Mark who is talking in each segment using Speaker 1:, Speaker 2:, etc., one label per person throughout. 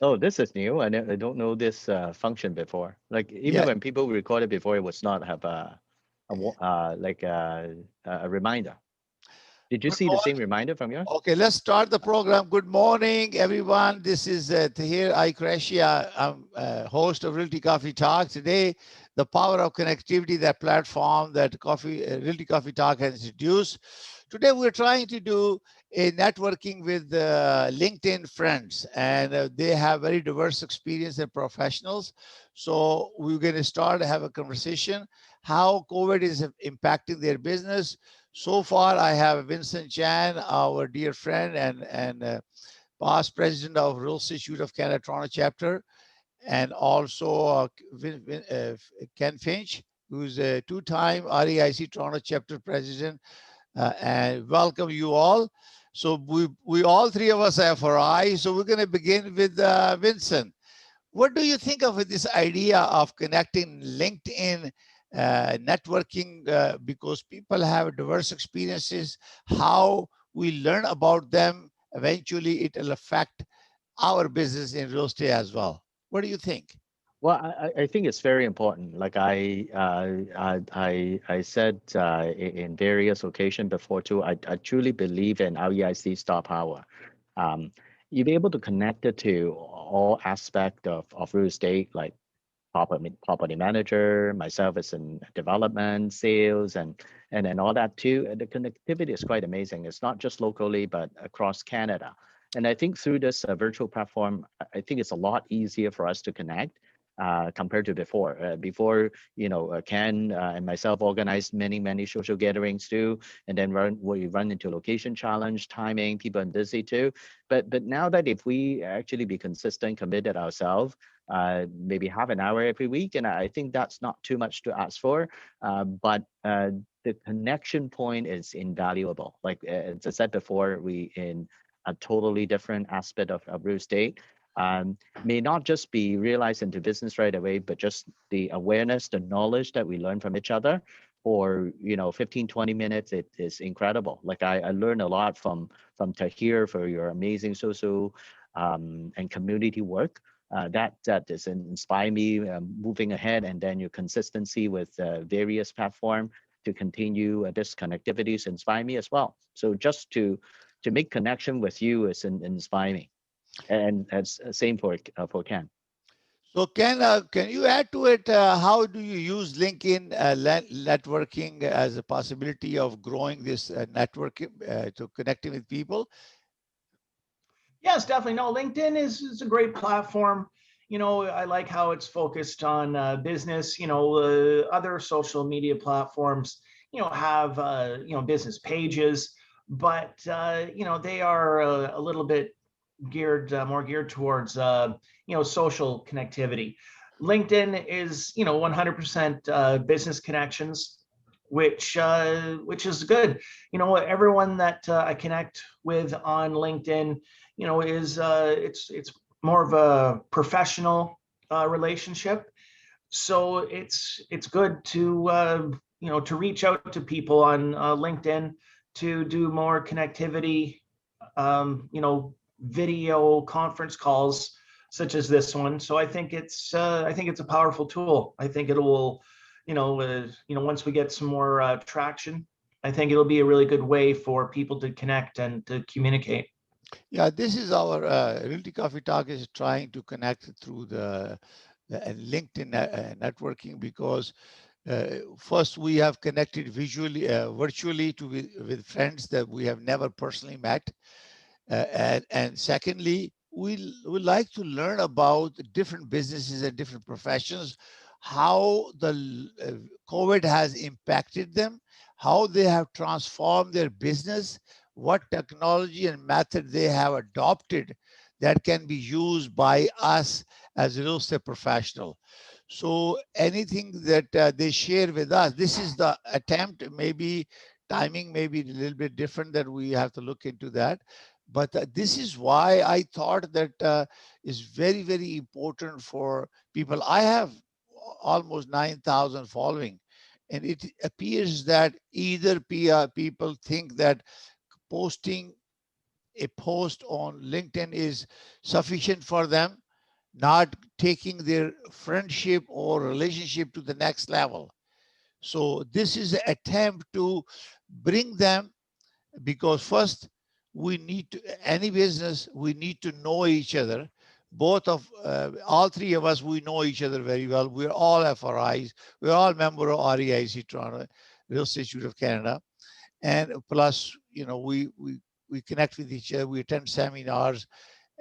Speaker 1: Oh, this is new. I don't know this function before. Like even
Speaker 2: Yeah.
Speaker 1: when people recorded before, it was not have like a reminder. Did you
Speaker 2: Good
Speaker 1: see the same
Speaker 2: morning.
Speaker 1: reminder from yours?
Speaker 2: Okay, let's start the program. Good morning, everyone. This is Tahir Ikrashia. I'm host of Realty Coffee Talk. Today, the power of connectivity, that platform that Realty Coffee Talk has introduced. Today, we're trying to do a networking with LinkedIn friends, and they have very diverse experience and professionals. So we're going to start to have a conversation how COVID is impacting their business. So far, I have Vincent Chan, our dear friend and past president of Realty Institute of Canada Toronto chapter, and also Ken Finch, who's a two-time REIC Toronto chapter president. And welcome you all. So we all three of us are FRI. So we're going to begin with Vincent. What do you think of this idea of connecting LinkedIn networking because people have diverse experiences, how we learn about them, eventually it will affect our business in real estate as well. What do you think?
Speaker 1: Well, I think it's very important. Like I said in various occasions before too, I truly believe in REIC star power. Um, you'll be able to connect it to all aspect of real estate, like property manager, myself as in development, sales, and then all that too. And the connectivity is quite amazing. It's not just locally, but across Canada. And I think through this virtual platform, I think it's a lot easier for us to connect compared to before. Before, Ken and myself organized many social gatherings too, and then we run into location challenge, timing, people are busy too. But now that if we actually be consistent, committed ourselves, maybe half an hour every week, and I think that's not too much to ask for. But the connection point is invaluable. Like as I said before, we in a totally different aspect of real estate may not just be realized into business right away, but just the awareness, the knowledge that we learn from each other for 15, 20 minutes, it is incredible. Like I learned a lot from Tahir for your amazing social and community work. That is inspire me moving ahead, and then your consistency with various platform to continue this connectivities inspire me as well. So just to make connection with you is inspire me, and that's same for Ken.
Speaker 2: So can you add to it? How do you use LinkedIn networking as a possibility of growing this networking to connecting with people?
Speaker 3: Yes, definitely. No, LinkedIn is a great platform. I like how it's focused on business. Other social media platforms, have business pages, but they are a little bit more geared towards social connectivity. LinkedIn is 100% business connections, which is good. Everyone that I connect with on LinkedIn, is it's more of a professional relationship. So it's good to to reach out to people on LinkedIn to do more connectivity, video conference calls such as this one. So I think it's a powerful tool. I think it will, once we get some more traction, I think it'll be a really good way for people to connect and to communicate.
Speaker 2: Yeah, this is our Realty Coffee Talk is trying to connect through the LinkedIn networking because first we have connected virtually with friends that we have never personally met. And secondly, we like to learn about different businesses and different professions, how the COVID has impacted them, how they have transformed their business, what technology and method they have adopted that can be used by us as real estate professional. So anything that they share with us, this is the attempt, maybe timing may be a little bit different that we have to look into that. But this is why I thought that is very important for people. I have almost 9,000 following, and it appears that either people think that posting a post on LinkedIn is sufficient for them, not taking their friendship or relationship to the next level. So this is an attempt to bring them, because first we need to, any business, we need to know each other. Both of all three of us, we know each other very well. We're all FRIs. We're all member of REIC, Toronto Real Estate Institute of Canada. And plus, we connect with each other. We attend seminars,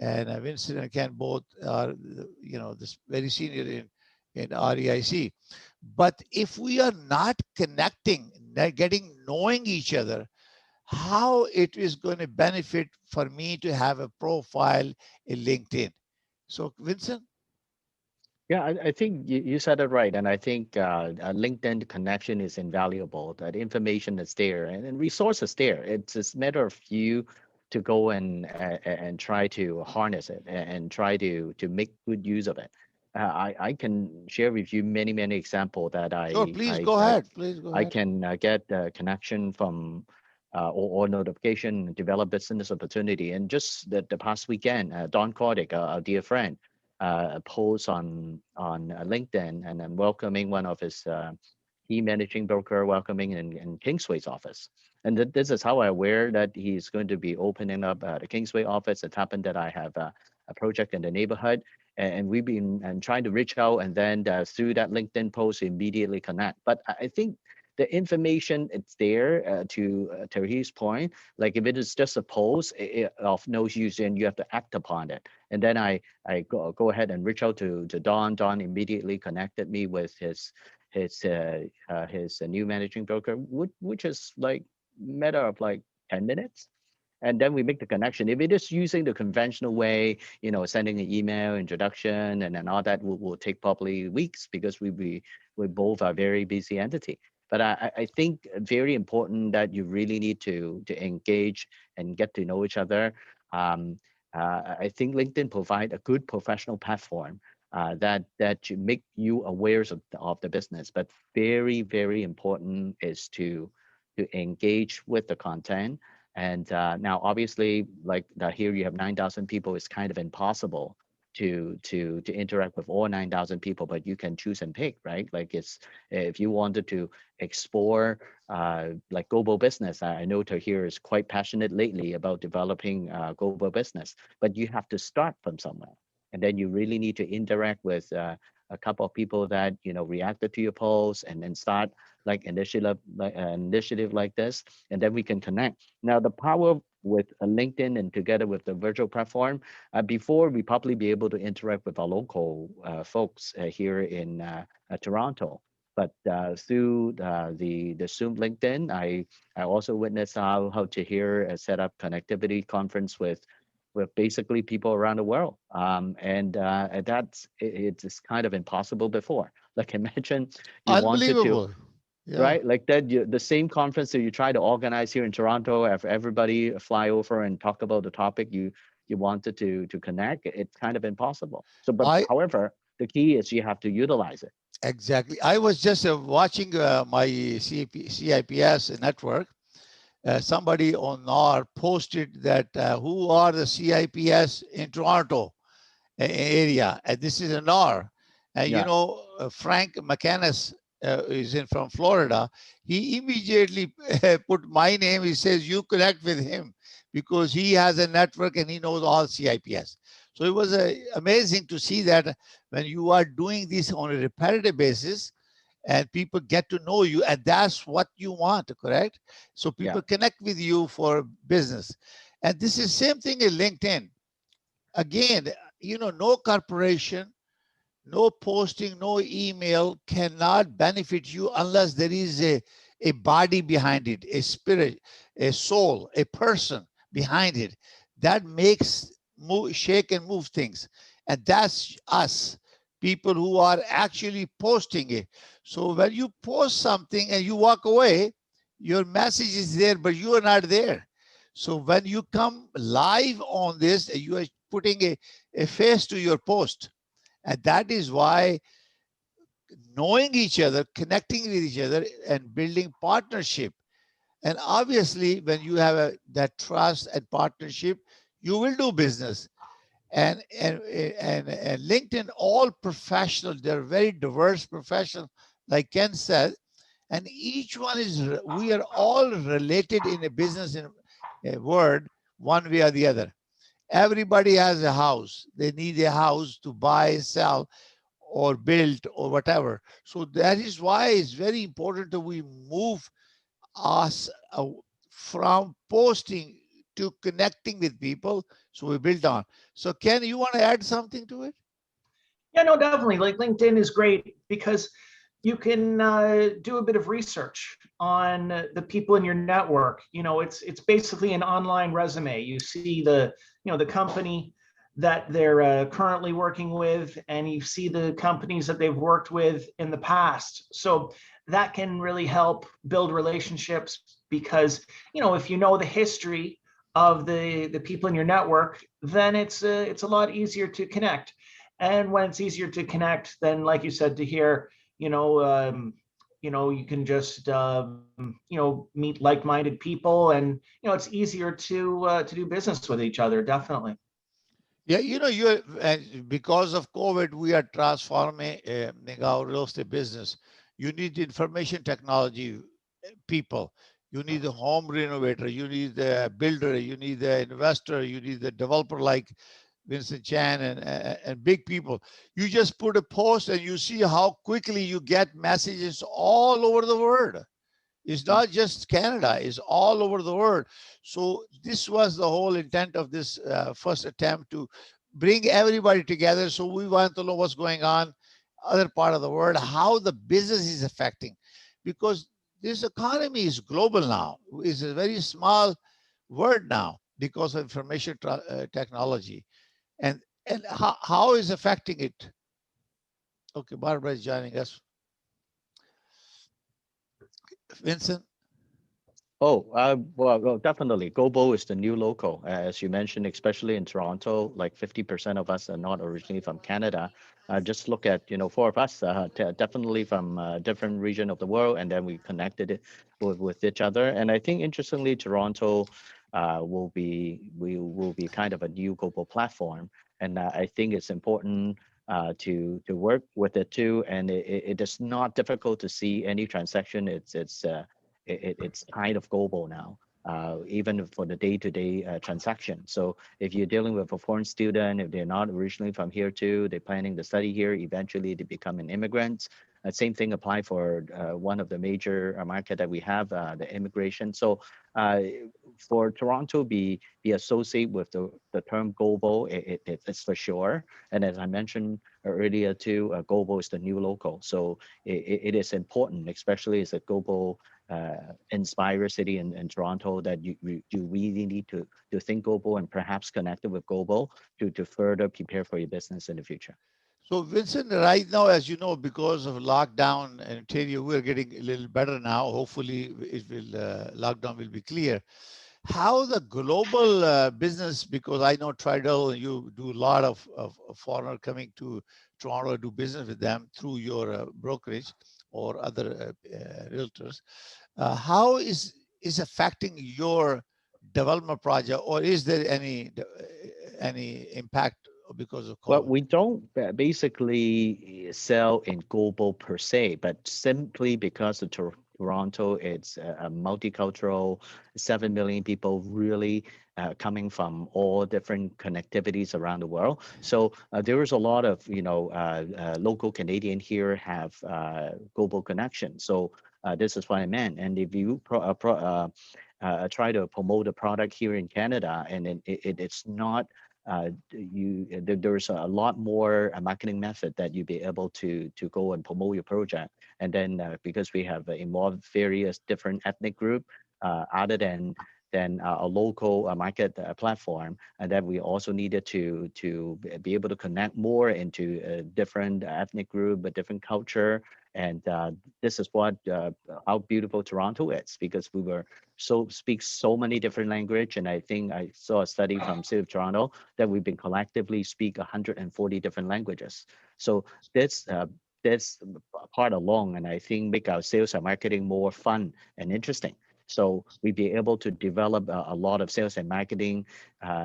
Speaker 2: and Vincent and Ken both are, this very senior in REIC. But if we are not connecting, not getting knowing each other, how it is going to benefit for me to have a profile in LinkedIn? So, Vincent?
Speaker 1: Yeah, I think you said it right, and I think a LinkedIn connection is invaluable. That information is there, and resources there. It's a matter of you to go and try to harness it and try to make good use of it. I can share with you many examples that
Speaker 2: Sure, please go ahead. Please go
Speaker 1: I
Speaker 2: ahead.
Speaker 1: can get a connection from or notification, develop business opportunity. And just the past weekend, Don Cordick, a dear friend, a post on LinkedIn, and I'm welcoming one of his key managing broker welcoming in Kingsway's office. And this is how I aware that he's going to be opening up the Kingsway office. It happened that I have a project in the neighborhood, and we've been and trying to reach out, and then through that LinkedIn post immediately connect. But I think the information it's there to his point. Like if it is just a post of no use, then you have to act upon it. And then I go ahead and reach out to Don. Don immediately connected me with his new managing broker, which is like matter of like 10 minutes, and then we make the connection. If it is using the conventional way, sending an email introduction and then all that will take probably weeks because we both are very busy entity. But I think very important that you really need to engage and get to know each other. Um, I think LinkedIn provide a good professional platform that you make you aware of the business. But very important is to engage with the content. And now, obviously, like here you have 9,000 people. It's kind of impossible to interact with all 9,000 people, but you can choose and pick, right? Like it's if you wanted to explore like global business. I know Tahir is quite passionate lately about developing global business, but you have to start from somewhere, and then you really need to interact with a couple of people that reacted to your posts, and then start like initiative like this, and then we can connect. Now, the power with LinkedIn and together with the virtual platform, before we probably be able to interact with our local folks here in Toronto. But through the Zoom LinkedIn, I also witnessed how to hear set up connectivity conference with basically people around the world. And it's kind of impossible before. Like imagine you wanted to,
Speaker 2: Unbelievable. Yeah.
Speaker 1: right? Like that, the same conference that you try to organize here in Toronto, have everybody fly over and talk about the topic you wanted to connect. It's kind of impossible. So, but
Speaker 2: I
Speaker 1: however, the key is you have to utilize it.
Speaker 2: Exactly. I was just watching my CIPS network. Somebody on NAR posted that who are the CIPS in Toronto area, and this is an R. And
Speaker 1: Yeah,
Speaker 2: Frank McCannis is in from Florida. He immediately put my name. He says you connect with him because he has a network and he knows all CIPS. So it was amazing to see that when you are doing this on a repetitive basis, and people get to know you, and that's what you want, correct? So
Speaker 1: yeah,
Speaker 2: people connect with you for business. And this is same thing in LinkedIn. Again, no corporation, no posting, no email cannot benefit you unless there is a body behind it, a spirit, a soul, a person behind it that makes shake and move things. And that's us, people who are actually posting it. So when you post something and you walk away, your message is there, but you are not there. So when you come live on this, you are putting a face to your post. And that is why knowing each other, connecting with each other, and building partnership. And obviously, when you have that trust and partnership, you will do business. And LinkedIn, all professionals, they're very diverse professionals, like Ken said, and each one is, we are all related in a business in a word, one way or the other. Everybody has a house. They need a house to buy, sell, or build, or whatever. So that is why it's very important that we move us from posting to connecting with people. So we build on. So Ken, you want to add something to it?
Speaker 3: Yeah, no, definitely. Like LinkedIn is great because you can do a bit of research on the people in your network. It's basically an online resume. You see the company that they're currently working with, and you see the companies that they've worked with in the past. So that can really help build relationships because if you know the history of the people in your network, then it's a lot easier to connect. And when it's easier to connect, then like you said, to hear, you can just meet like-minded people, and it's easier to do business with each other. Definitely.
Speaker 2: Yeah, you because of COVID, we are transforming our real estate business. You need information technology people. You need the home renovator. You need the builder. You need the investor. You need the developer like Vincent Chan and big people. You just put a post and you see how quickly you get messages all over the world. It's not just Canada, it's all over the world. So this was the whole intent of this first attempt to bring everybody together. So we want to know what's going on other part of the world, how the business is affecting, because this economy is global now. It's a very small word now because of information technology, and how is affecting it. Okay, Barbara is joining us. Vincent.
Speaker 1: Well, definitely. Global is the new local. As you mentioned, especially in Toronto, like 50% of us are not originally from Canada. Just look at, four of us, definitely from a different region of the world, and then we connected it with each other. And I think, interestingly, Toronto will be kind of a new global platform. And I think it's important to work with it too. And it is not difficult to see any transaction. It's kind of global now, even for the day-to-day transaction. So if you're dealing with a foreign student, if they're not originally from here too, they're planning to study here, eventually they become an immigrant. Same thing apply for one of the major market that we have, the immigration. So uh, for Toronto be associated with the term global, it's for sure. And as I mentioned earlier too, global is the new local. So it is important, especially as a global inspire city in Toronto, that you really need to think global and perhaps connect it with global to further prepare for your business in the future.
Speaker 2: So Vincent, right now, as you know, because of lockdown in Ontario, we're getting a little better now. Hopefully, lockdown will be clear. How the global business, because I know Tridel, you do a lot of foreigner coming to Toronto to do business with them through your brokerage or other realtors. How is affecting your development project, or is there any impact because of
Speaker 1: Well,
Speaker 2: COVID?
Speaker 1: we don't basically sell in global per se, but simply because of Toronto, it's a multicultural, 7 million people really coming from all different connectivities around the world. So there is a lot of, local Canadian here have global connection. So this is what I meant. And if you try to promote a product here in Canada, and it's not there's a lot more marketing method that you be able to go and promote your project. And then because we have involved various different ethnic group other than a local market platform, and then we also needed to be able to connect more into a different ethnic group, a different culture. And this is what how beautiful Toronto is, because we were speak so many different language. And I think I saw a study from City of Toronto that we've been collectively speak 140 different languages. So that's part along, and I think make our sales and marketing more fun and interesting. So we be able to develop a lot of sales and marketing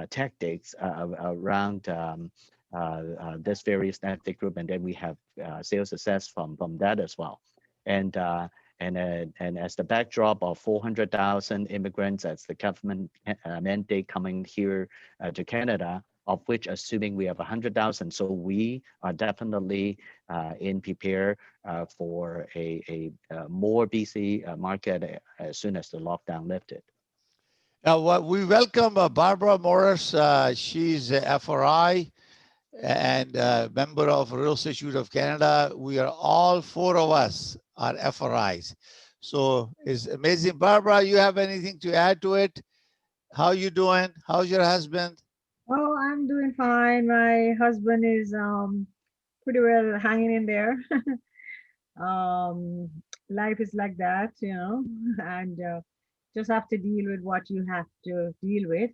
Speaker 1: tactics around this various ethnic group, and then we have sales success from that as well. And and as the backdrop of 400,000 immigrants as the government mandate coming here to Canada, of which assuming we have 100,000, so we are definitely in prepare for a more busy market as soon as the lockdown lifted.
Speaker 2: Well, we welcome Barbara Morris. She's a FRI and member of Real Estate Institute of Canada. We are all four of us are FRIs. So it's amazing. Barbara, you have anything to add to it? How you doing? How's your husband?
Speaker 4: Oh, I'm doing fine. My husband is pretty well hanging in there. um, Life is like that, and just have to deal with what you have to deal with,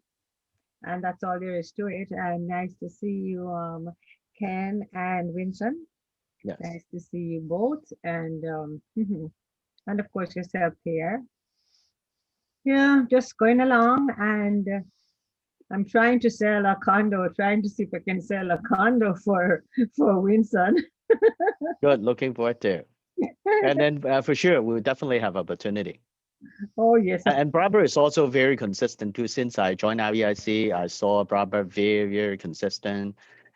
Speaker 4: and that's all there is to it. And nice to see you, Ken and Vincent.
Speaker 1: Yes.
Speaker 4: Nice to see you both, and and of course yourself here. Yeah, just going along, and I'm trying to sell a condo, trying to see if I can sell a condo for Winston.
Speaker 1: Good. Looking forward to it. And then for sure, we'll definitely have opportunity.
Speaker 4: Oh yes,
Speaker 1: And Barbara is also very consistent too. Since I joined REIC, I saw Barbara very consistent.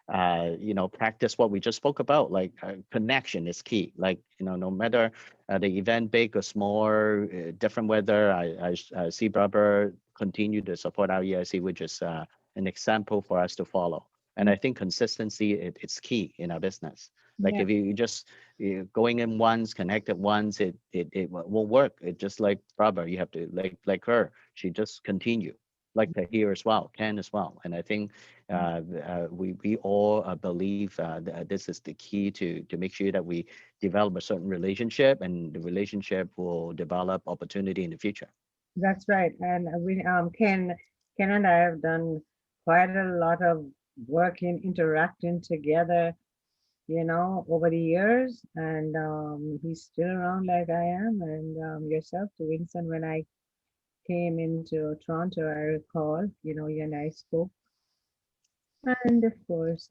Speaker 1: Practice what we just spoke about. Like connection is key. Like no matter the event big or small, different weather, I see Barbara continue to support REIC, which is an example for us to follow. And I think consistency it's key in our business. Like
Speaker 4: yeah,
Speaker 1: if you just going in once, connected once, it won't work. It just like Barbara, you have to like her. She just continue like here as well, Ken as well. And I think we all believe that this is the key to make sure that we develop a certain relationship, and the relationship will develop opportunity in the future.
Speaker 4: that's right. And we Ken and I have done quite a lot of work in interacting together, over the years. And he's still around like I am, and yourself, to Winston. When I came into Toronto, I recall, you and I spoke. And of course,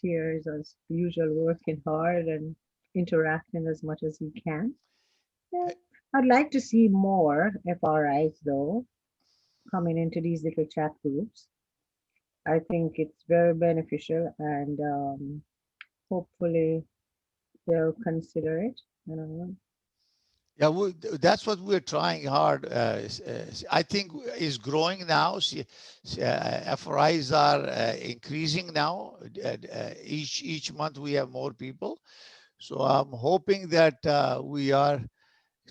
Speaker 4: tears as usual, working hard and interacting as much as we can. Yeah. I'd like to see more FRIs though coming into these little chat groups. I think it's very beneficial, and hopefully they'll consider it.
Speaker 2: Yeah, that's what we're trying hard. I think is growing now. FRIs are increasing now. Each month we have more people. So I'm hoping that we are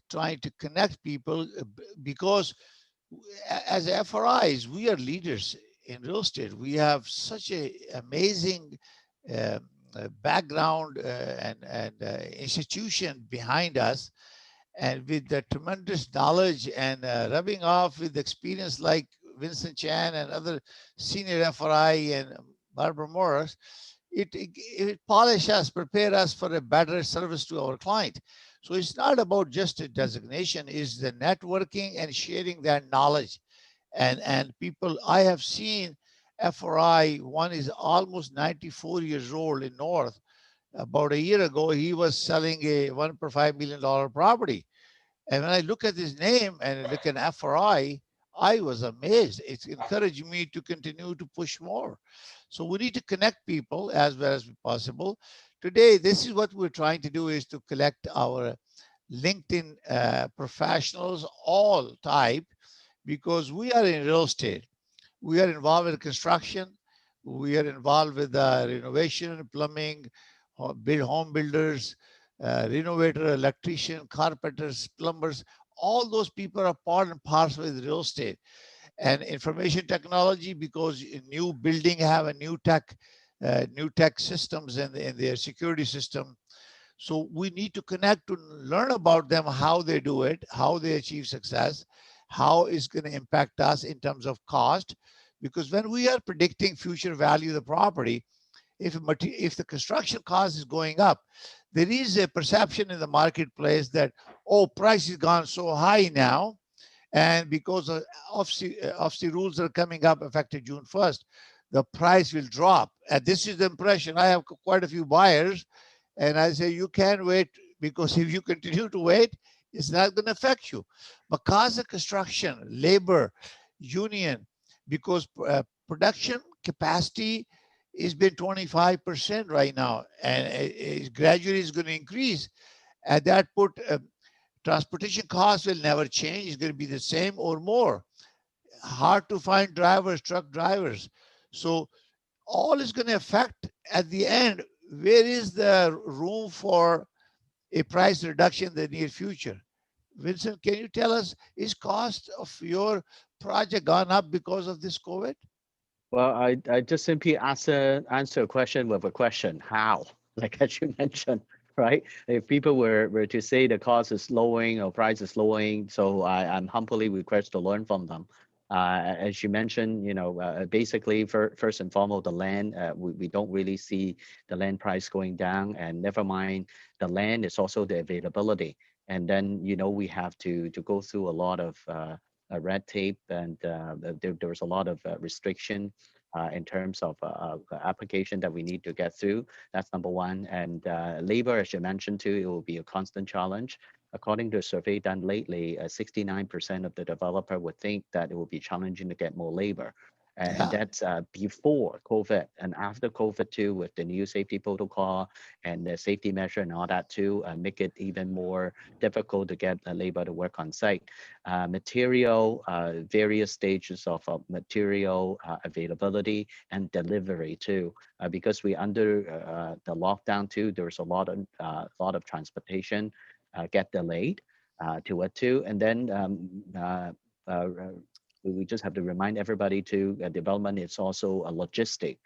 Speaker 2: trying to connect people because as FRIs, we are leaders in real estate. We have such a amazing background and institution behind us, and with the tremendous knowledge and rubbing off with experience like Vincent Chan and other senior FRI and Barbara Morris, it polish us, prepare us for a better service to our client. So it's not about just a designation, it's the networking and sharing that knowledge. And people, I have seen FRI, one is almost 94 years old in North. About a year ago, he was selling a $1.5 million property. And when I look at his name and look at FRI, I was amazed. It's encouraged me to continue to push more. So we need to connect people as well as possible. Today, this is what we're trying to do, is to collect our LinkedIn professionals, all type, because we are in real estate. We are involved in construction. We are involved with renovation, plumbing, home builders, renovator, electrician, carpenters, plumbers. All those people are part and parcel with real estate and information technology, because new building have a new tech systems in their security system. So we need to connect to learn about them, how they do it, how they achieve success, how it's going to impact us in terms of cost. Because when we are predicting future value of the property, if the construction cost is going up, there is a perception in the marketplace that, oh, price has gone so high now, And because of OFSI rules are coming up effective June 1st, the price will drop. And this is the impression. I have quite a few buyers, and I say, you can't wait, because if you continue to wait, it's not going to affect you. Because of construction, labor, union, because production capacity has been 25% right now, and it gradually is going to increase. At that put, transportation costs will never change. It's going to be the same or more. Hard to find drivers, truck drivers. So all is going to affect at the end. Where is the room for a price reduction in the near future? Vincent, can you tell us, is cost of your project gone up because of this COVID?
Speaker 1: Well, I just simply answer a question with a question. How? Like as you mentioned, right? If people were to say the cost is lowering or price is lowering, so I'm humbly request to learn from them. As you mentioned, basically first and foremost, the land, we don't really see the land price going down, and never mind the land is also the availability. And then, we have to go through a lot of red tape, and there was a lot of restriction in terms of application that we need to get through. That's number one. And labor, as you mentioned too, it will be a constant challenge. According to a survey done lately, 69% of the developer would think that it will be challenging to get more labor. And
Speaker 2: Yeah.
Speaker 1: that's before COVID. And after COVID too, with the new safety protocol and the safety measure and all that too, make it even more difficult to get labor to work on site. Material, various stages of material availability and delivery too, because we under the lockdown too. There's a lot of transportation get delayed to it too, and then we just have to remind everybody to development. It's also a logistic.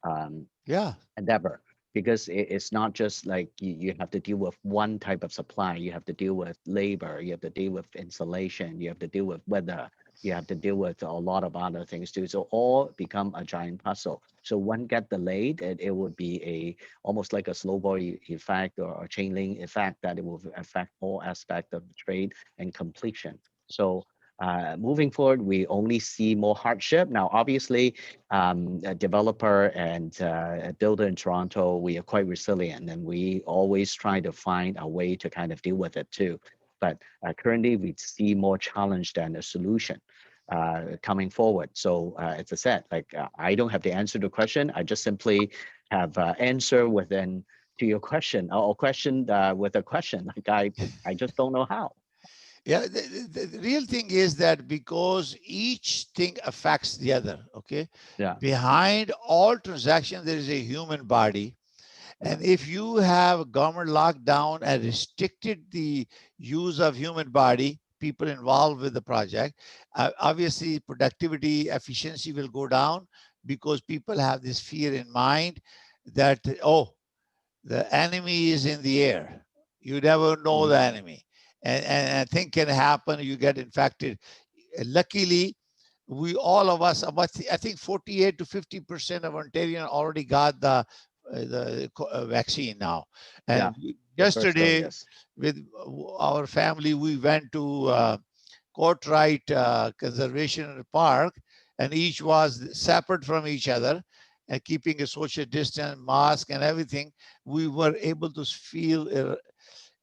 Speaker 1: Um,
Speaker 2: Yeah.
Speaker 1: endeavor, because it's not just like you have to deal with one type of supply. You have to deal with labor, you have to deal with insulation, you have to deal with weather, you have to deal with a lot of other things too. So all become a giant puzzle. So one get delayed, it would be almost like a snowball effect or a chain link effect, that it will affect all aspects of the trade and completion. So moving forward, we only see more hardship. Now, obviously, a developer and a builder in Toronto, we are quite resilient, and we always try to find a way to kind of deal with it too. But currently, we see more challenge than a solution coming forward. So as I said, like I don't have the answer to the question. I just simply have answer within to your question, or question with a question. Like I just don't know how.
Speaker 2: Yeah, the real thing is that because each thing affects the other, okay?
Speaker 1: Yeah,
Speaker 2: Behind all transactions, there is a human body.
Speaker 1: yeah,
Speaker 2: And if you have government lockdown and restricted the use of human body, people involved with the project, obviously productivity, efficiency will go down, because people have this fear in mind that, oh, the enemy is in the air. You never know
Speaker 1: mm,
Speaker 2: the enemy. And a thing can happen, you get infected. Luckily, we all of us, about I think 48 to 50% of Ontarians already got the vaccine now.
Speaker 1: yeah.
Speaker 2: And
Speaker 1: The first dose,
Speaker 2: yesterday,
Speaker 1: yes.
Speaker 2: with our family, we went to Courtright Conservation Park, and each was separate from each other, and keeping a social distance, mask, and everything. We were able to feel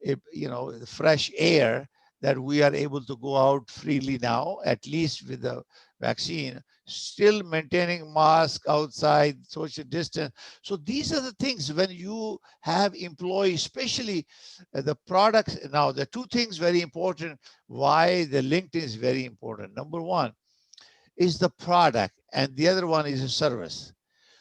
Speaker 2: the fresh air, that we are able to go out freely now, at least with the vaccine, still maintaining mask outside, social distance. So these are the things when you have employees, especially the products. Now, the two things very important, why the LinkedIn is very important. Number one is the product, and the other one is a service.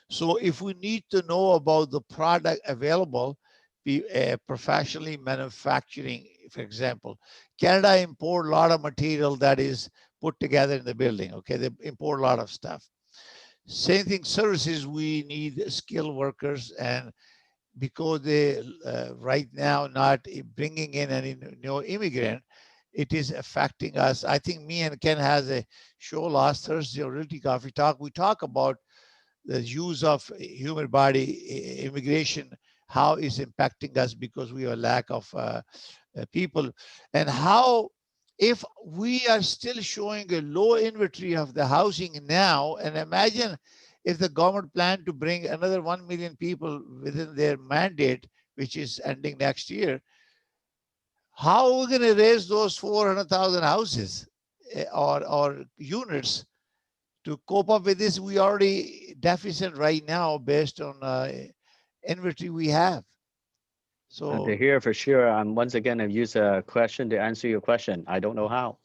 Speaker 2: So if we need to know about the product available, be professionally manufacturing, for example, Canada import a lot of material that is put together in the building. Okay, they import a lot of stuff. Same thing, services, we need skilled workers, and because they right now not bringing in any new immigrant, it is affecting us. I think me and Ken has a show last Thursday, Realty Coffee Talk. We talk about the use of human body, immigration, how is impacting us because we have a lack of people, and how if we are still showing a low inventory of the housing now, and imagine if the government planned to bring another 1 million people within their mandate, which is ending next year, how are we going to raise those 400,000 houses or units to cope up with this? We already deficit right now based on inventory we have. So
Speaker 1: To hear for sure. Once again, I've used a question to answer your question. I don't know how.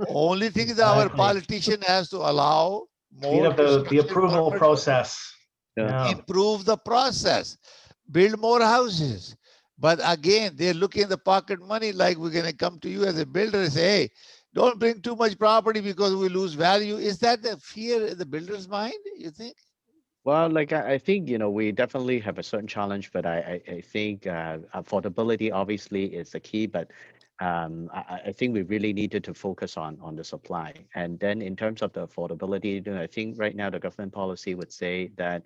Speaker 2: only thing is our
Speaker 3: Exactly.
Speaker 2: politician has to allow
Speaker 3: Speed
Speaker 2: more
Speaker 3: up the
Speaker 2: construction
Speaker 3: approval
Speaker 2: permits,
Speaker 3: process.
Speaker 1: Yeah.
Speaker 3: Yeah.
Speaker 2: improve the process, build more houses. But again, they're looking at the pocket money like we're going to come to you as a builder and say, hey, don't bring too much property because we lose value. Is that the fear in the builder's mind, you think?
Speaker 1: Well, like I think, we definitely have a certain challenge, but I think affordability obviously is the key, but I think we really needed to focus on the supply. And then in terms of the affordability, I think right now the government policy would say that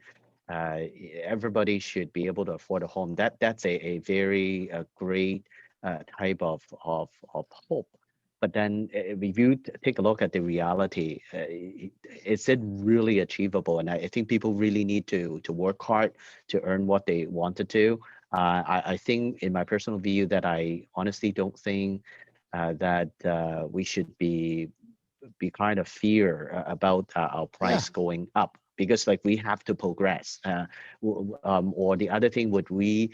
Speaker 1: uh, everybody should be able to afford a home. That's a very great type of hope. But then if you take a look at the reality, is it really achievable? And I think people really need to work hard to earn what they wanted to. I think in my personal view that I honestly don't think that we should be kind of fear about our
Speaker 2: Yeah.
Speaker 1: price going up, because like we have to progress, or the other thing would we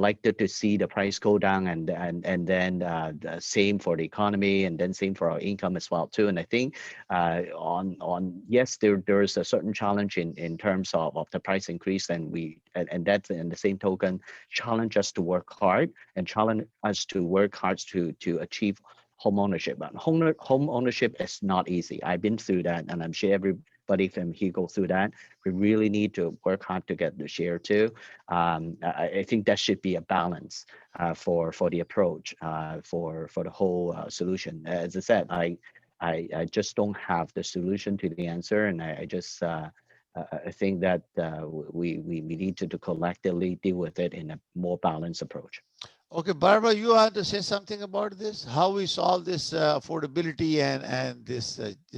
Speaker 1: like to see the price go down, and then the same for the economy, and then same for our income as well too. And I think on yes, there's a certain challenge in terms of the price increase, and that's in the same token challenge us to work hard, and challenge us to work hard to achieve home ownership. But home ownership is not easy. I've been through that, and I'm sure everybody from here go through that. We really need to work hard to get the share too. I think that should be a balance for the approach, for the whole solution. As I said, I just don't have the solution to the answer, and I just I think that we need to collectively deal with it in a more balanced approach.
Speaker 2: Okay, Barbara, you have to say something about this, how we solve this affordability and this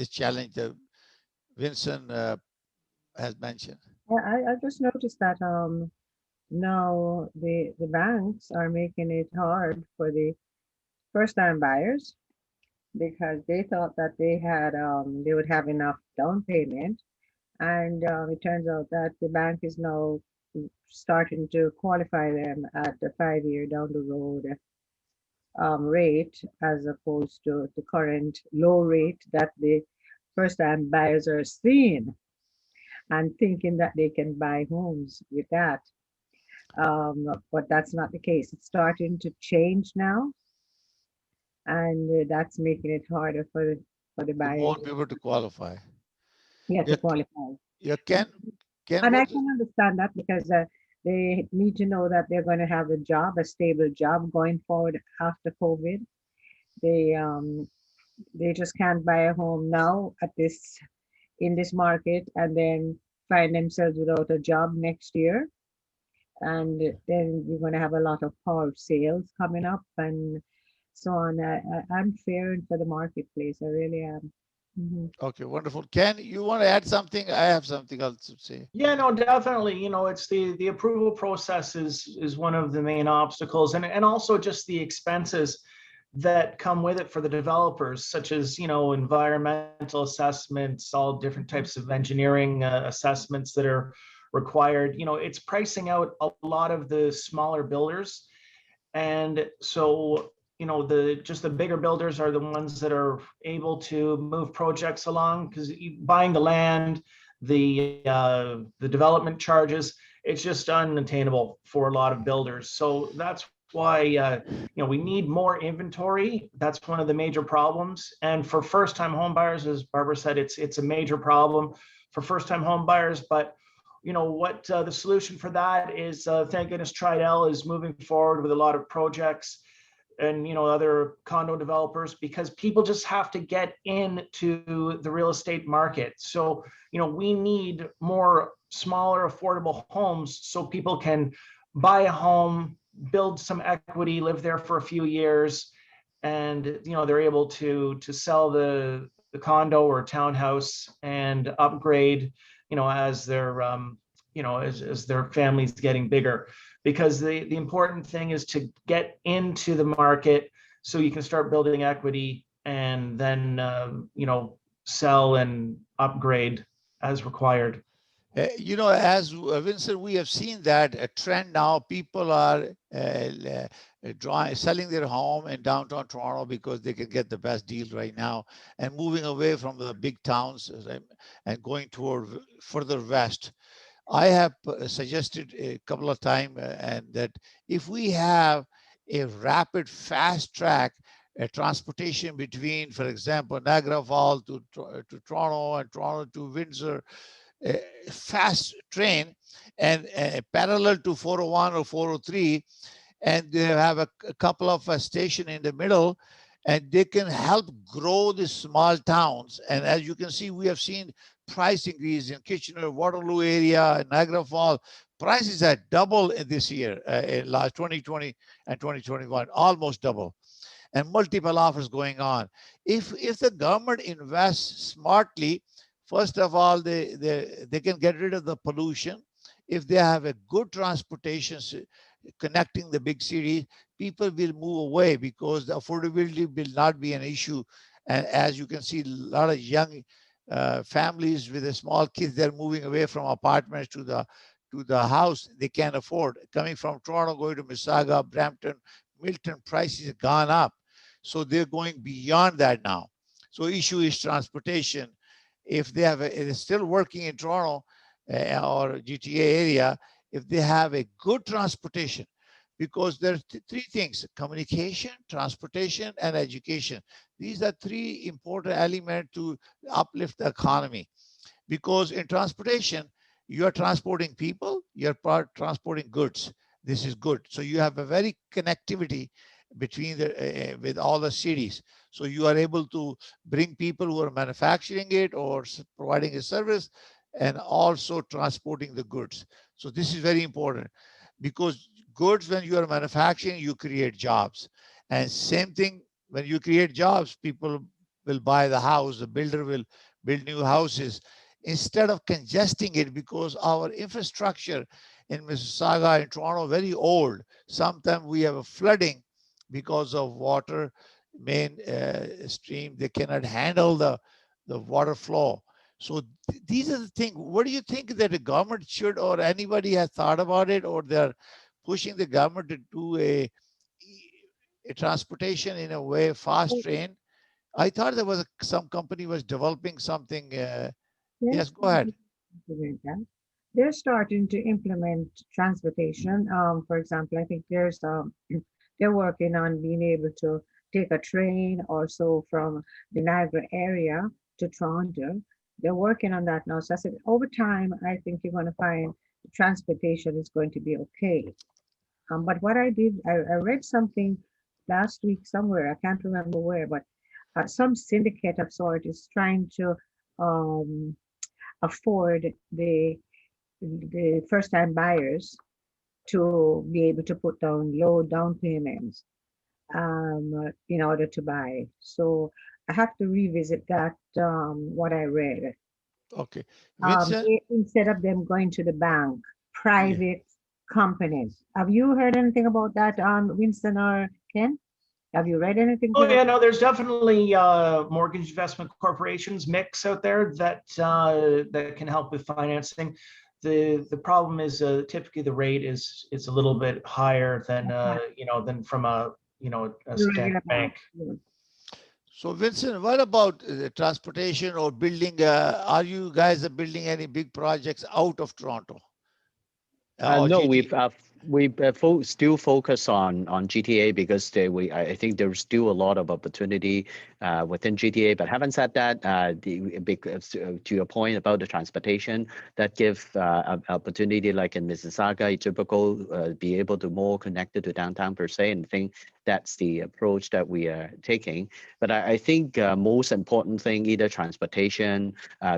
Speaker 2: challenge that Vincent has mentioned.
Speaker 4: I just noticed that now the banks are making it hard for the first time buyers because they thought that they would have enough down payment, and it turns out that the bank is now starting to qualify them at the 5 year down the road rate, as opposed to the current low rate that the first time buyers are seeing and thinking that they can buy homes with that. But that's not the case. It's starting to change now, and that's making it harder for the
Speaker 2: The more
Speaker 4: buyers,
Speaker 2: people to qualify.
Speaker 4: yeah,
Speaker 2: Yeah,
Speaker 4: to qualify.
Speaker 2: yeah, Ken,
Speaker 4: And I
Speaker 2: what?
Speaker 4: can understand that because they need to know that they're going to have a job, a stable job going forward after COVID. They um they just can't buy a home now at this in this market and then find themselves without a job next year. And then we're going to have a lot of power sales coming up and so on. I'm fearing for the marketplace. I really am. Mhm.
Speaker 2: Okay, wonderful. Ken, you want to add something? I have something else to say.
Speaker 3: Yeah, no, definitely. It's the approval process is one of the main obstacles, and also just the expenses that come with it for the developers, such as environmental assessments, all different types of engineering assessments that are required. It's pricing out a lot of the smaller builders, and so the bigger builders are the ones that are able to move projects along, because buying the land, the development charges, it's just unattainable for a lot of builders. So that's why we need more inventory. That's one of the major problems. And for first-time home buyers, as Barbara said, it's a major problem for first-time home buyers. But what the solution for that is, thank goodness Tridel is moving forward with a lot of projects, and other condo developers, because people just have to get into the real estate market. So we need more smaller affordable homes so people can buy a home, build some equity, live there for a few years, and they're able to sell the condo or townhouse and upgrade, as their as their family's getting bigger. Because the important thing is to get into the market so you can start building equity, and then sell and upgrade as required.
Speaker 2: As Vincent, we have seen that a trend now. People are selling their home in downtown Toronto because they can get the best deal right now, and moving away from the big towns and going toward further west. I have suggested a couple of times, and that if we have a rapid, fast track transportation between, for example, Niagara Falls to Toronto and Toronto to Windsor, a fast train and parallel to 401 or 403, and they have a couple of station in the middle, and they can help grow the small towns. And as you can see, we have seen price increase in Kitchener, Waterloo area, Niagara Falls. Prices are double in this year, in last 2020 and 2021, almost double, and multiple offers going on. If the government invests smartly, first of all, they can get rid of the pollution. If they have a good transportation connecting the big cities, people will move away because the affordability will not be an issue. And as you can see, a lot of young families with the small kids, they're moving away from apartments to the house they can't afford. Coming from Toronto, going to Mississauga, Brampton, Milton, prices have gone up. So they're going beyond that now. So issue is transportation. If they have they're still working in Toronto or GTA area, if they have a good transportation, because there are three things: communication, transportation, and education. These are three important elements to uplift the economy. Because in transportation, you are transporting people, you're transporting goods. This is good. So you have a very connectivity between the with all the cities. So you are able to bring people who are manufacturing it or providing a service, and also transporting the goods. So this is very important, because goods, when you are manufacturing, you create jobs. And same thing, when you create jobs, people will buy the house, the builder will build new houses instead of congesting it, because our infrastructure in Mississauga and Toronto very old. Sometimes we have a flooding because of water main stream. They cannot handle the water flow. So these are the things. What do you think that the government should, or anybody has thought about it, or they're pushing the government to do a transportation in a way, fast train? I thought there was some company was developing something. Yes, go ahead.
Speaker 4: They're starting to implement transportation. For example, I think they're working on being able to take a train or so from the Niagara area to Toronto. They're working on that now. So I said, over time, I think you're going to find transportation is going to be okay. But what I did, I read something last week somewhere, I can't remember where, but some syndicate of sort is trying to um, afford the first time buyers to be able to put down low down payments in order to buy. So I have to revisit that what I read.
Speaker 2: Okay. Vincent?
Speaker 4: Instead of them going to the bank,
Speaker 2: Yeah.
Speaker 4: private companies. Have you heard anything about that, Winston or Ken? Have you read anything
Speaker 3: Oh
Speaker 4: to that?
Speaker 3: yeah, no, there's definitely mortgage investment corporations mix out there that can help with financing. The problem is typically the rate is a little bit higher than than from a a
Speaker 4: The
Speaker 3: standard
Speaker 4: regular
Speaker 3: bank.
Speaker 4: bank. Yeah.
Speaker 2: So Vincent, what about transportation or building? Are you guys building any big projects out of Toronto or
Speaker 1: No,
Speaker 2: GT?
Speaker 1: we've still focus on GTA because I think there's still a lot of opportunity within GTA. But having said that, to your point about the transportation, that give opportunity like in Mississauga, typical be able to more connected to downtown per se, and I think that's the approach that we are taking. But I think most important thing, either transportation,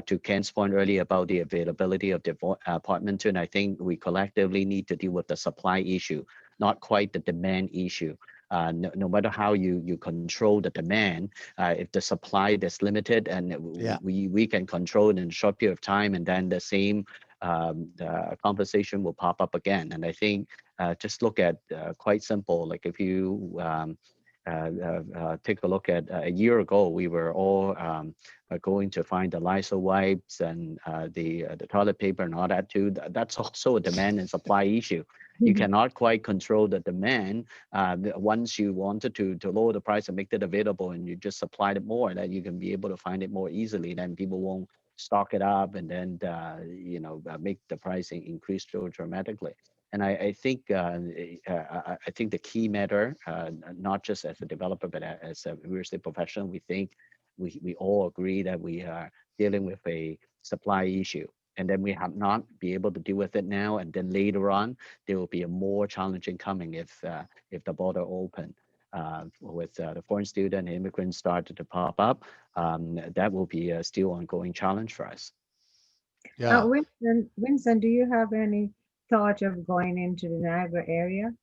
Speaker 1: to Ken's point earlier about the availability of the apartment, and I think we collectively need to deal with the supply issue, not quite the demand issue. No matter how you control the demand, if the supply is limited and
Speaker 2: Yeah.
Speaker 1: we can control it in a short period of time, and then the same the conversation will pop up again. And I think just look at quite simple, like if you take a look at a year ago, we were all going to find the Lysol wipes and the toilet paper and all that too. That's also a demand and supply issue. You cannot quite control the demand. Once you wanted to lower the price and make it available, and you just supplied it more, that you can be able to find it more easily. Then people won't stock it up, and then make the pricing increase so dramatically. And I think I think the key matter, not just as a developer, but as a real estate professional, we think we all agree that we are dealing with a supply issue, and then we have not be able to deal with it now, and then later on there will be a more challenging coming if the border open. With the foreign student and immigrants started to pop up, that will be a still ongoing challenge for us.
Speaker 2: Yeah.
Speaker 4: Winston, do you have any thought of going into the Niagara area?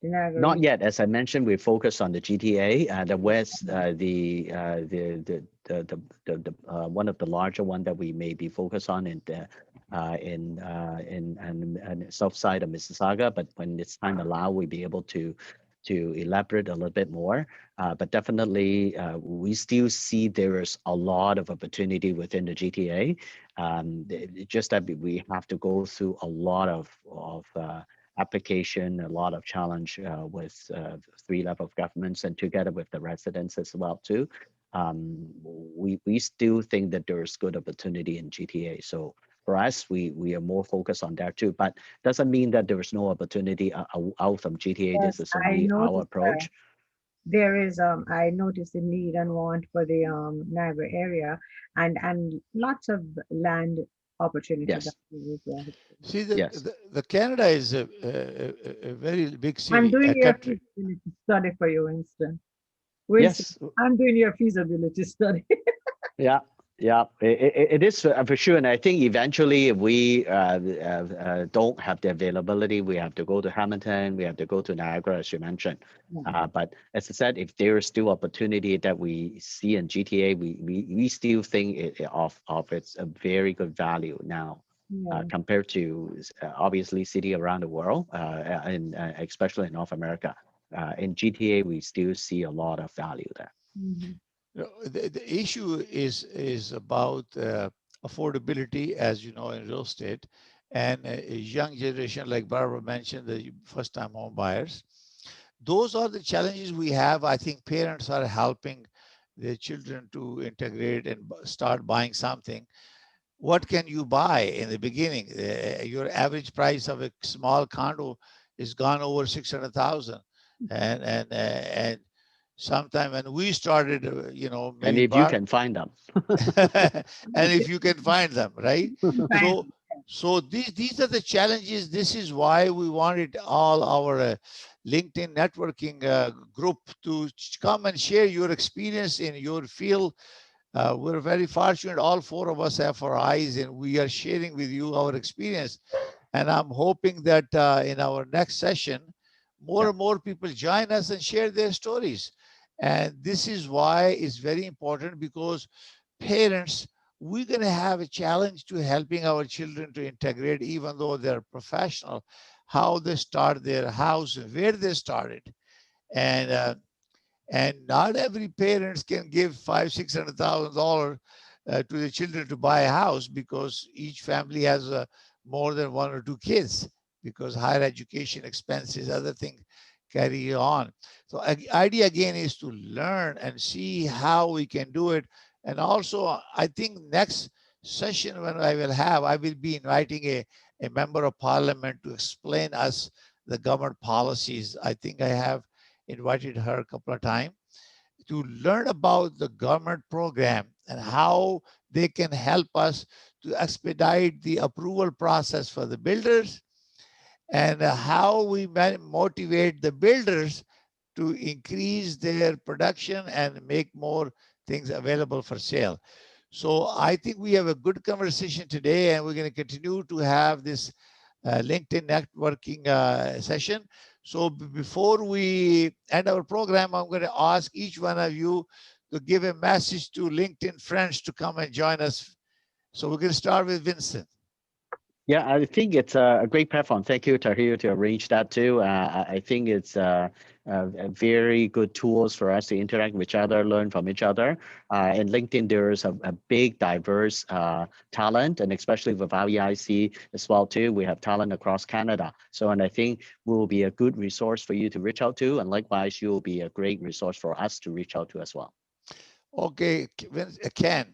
Speaker 4: The Niagara
Speaker 1: Not
Speaker 4: region?
Speaker 1: yet. As I mentioned, we focus on the GTA, the West, one of the larger one that we may be focused on in the in south side of Mississauga. But when it's time allow, we'll be able to elaborate a little bit more. But definitely, we still see there is a lot of opportunity within the GTA. Just that we have to go through a lot of application, a lot of challenge with three level of governments and together with the residents as well too. We still think that there is good opportunity in GTA. So for us, we are more focused on that too. But doesn't mean that there is no opportunity out from GTA. This
Speaker 4: Yes,
Speaker 1: is
Speaker 4: I
Speaker 1: only our
Speaker 4: noticed
Speaker 1: approach.
Speaker 4: there is I noticed the need and want for the Niagara area and lots of land opportunity that
Speaker 1: Yes,
Speaker 4: we will.
Speaker 2: See,
Speaker 1: yes.
Speaker 2: the Canada is a very big
Speaker 4: I'm
Speaker 2: city,
Speaker 4: doing
Speaker 2: a
Speaker 4: your
Speaker 2: country.
Speaker 4: feasibility study for you, Winston. Winston,
Speaker 1: Yes,
Speaker 4: I'm doing your feasibility study.
Speaker 1: yeah, yeah, it is for sure. And I think eventually, if we don't have the availability, we have to go to Hamilton, we have to go to Niagara, as you mentioned. But as I said, if there is still opportunity that we see in GTA, we still think of it's a very good value now.
Speaker 4: Yeah.
Speaker 1: Compared to obviously city around the world, and especially in North America, in GTA we still see a lot of value there.
Speaker 4: Mhm.
Speaker 2: The issue is about affordability, as you know, in real estate, and a young generation, like Barbara mentioned, the first-time home buyers. Those are the challenges we have. I think parents are helping their children to integrate and start buying something. What can you buy in the beginning? Your average price of a small condo is gone over 600,000, and sometime when we started,
Speaker 1: And
Speaker 2: maybe
Speaker 1: if you can find them.
Speaker 2: and if you can find them, right?
Speaker 4: Fine.
Speaker 2: So these are the challenges. This is why we wanted all our LinkedIn networking group to come and share your experience in your field. We're very fortunate. All four of us have our eyes, and we are sharing with you our experience. And I'm hoping that in our next session, more
Speaker 1: Yeah.
Speaker 2: and more people join us and share their stories. And this is why it's very important, because parents, we're going to have a challenge to helping our children to integrate, even though they're professional, how they start their house, where they started. And not every parents can give $500,000-$600,000 to the children to buy a house, because each family has more than one or two kids, because higher education expenses, other things carry on. So idea again is to learn and see how we can do it. And also, I think next session when I will be inviting a member of parliament to explain us the government policies. I think I have invited her a couple of times to learn about the government program and how they can help us to expedite the approval process for the builders, and how we motivate the builders to increase their production and make more things available for sale. So I think we have a good conversation today, and we're going to continue to have this LinkedIn networking session. So before we end our program, I'm going to ask each one of you to give a message to LinkedIn friends to come and join us. So we're going to start with Vincent.
Speaker 1: Yeah, I think it's a great platform. Thank you, Tahir, to arrange that too. I think it's a very good tools for us to interact with each other, learn from each other. And LinkedIn, there's a big, diverse talent, and especially with our EIC as well too. We have talent across Canada. So, and I think will be a good resource for you to reach out to, and likewise, you will be a great resource for us to reach out to as well.
Speaker 2: Okay, Ken.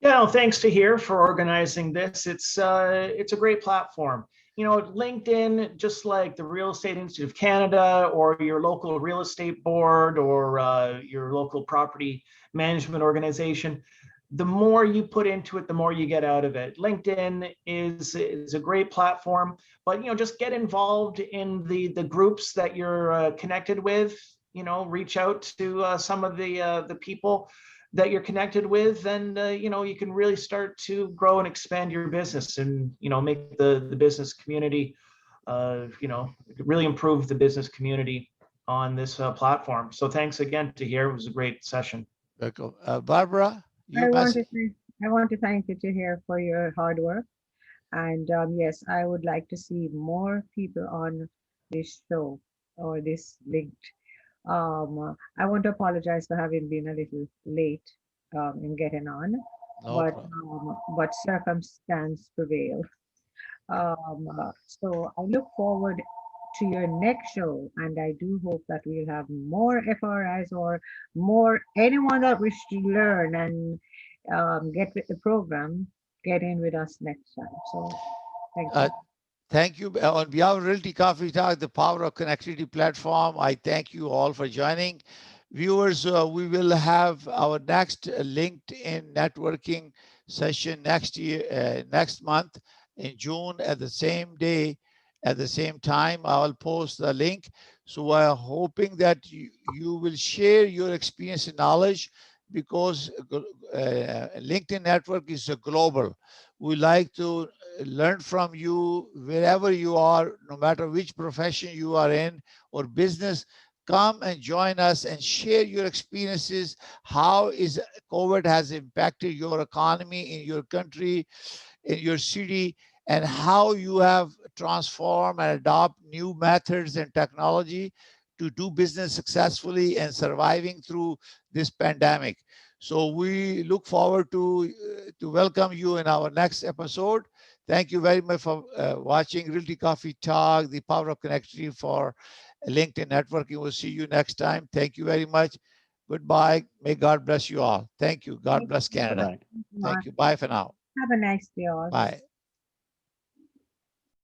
Speaker 3: Yeah, no, thanks to here for organizing this. It's a great platform. You know, LinkedIn, just like the Real Estate Institute of Canada or your local real estate board or your local property management organization, the more you put into it, the more you get out of it. LinkedIn is a great platform, but you know, just get involved in the groups that you're connected with. You know, reach out to some of the people that you're connected with, and you know, you can really start to grow and expand your business, and you know, make the business community, you know, really improve the business community on this platform. So thanks again to here. It was a great session.
Speaker 2: Welcome. Barbara, your message.
Speaker 4: I want to thank you to here for your hard work. And yes, I would like to see more people on this show or this linked. I want to apologize for having been a little late in getting on,
Speaker 2: No problem.
Speaker 4: but circumstance prevailed. So I look forward to your next show, and I do hope that we'll have more FRIs or more anyone that wish to learn and get with the program, get in with us next time. So thank you.
Speaker 2: Thank you. On behalf of Realty Coffee Talk, the Power of Connectivity platform, I thank you all for joining. Viewers, we will have our next LinkedIn networking session next month in June at the same day, at the same time. I will post the link. So we're hoping that you will share your experience and knowledge, because LinkedIn network is a global. We like to learn from you wherever you are, no matter which profession you are in or business. Come and join us and share your experiences. How is COVID has impacted your economy in your country, in your city, and how you have transformed and adopt new methods and technology to do business successfully and surviving through this pandemic. So we look forward to welcome you in our next episode. Thank you very much for watching Realty Coffee Talk, the Power of Connectivity for LinkedIn Networking. We'll see you next time. Thank you very much. Goodbye. May God bless you all. Thank you. God bless Canada.
Speaker 1: Bye-bye.
Speaker 2: Thank you. Bye for now.
Speaker 4: Have a nice day all.
Speaker 2: Bye.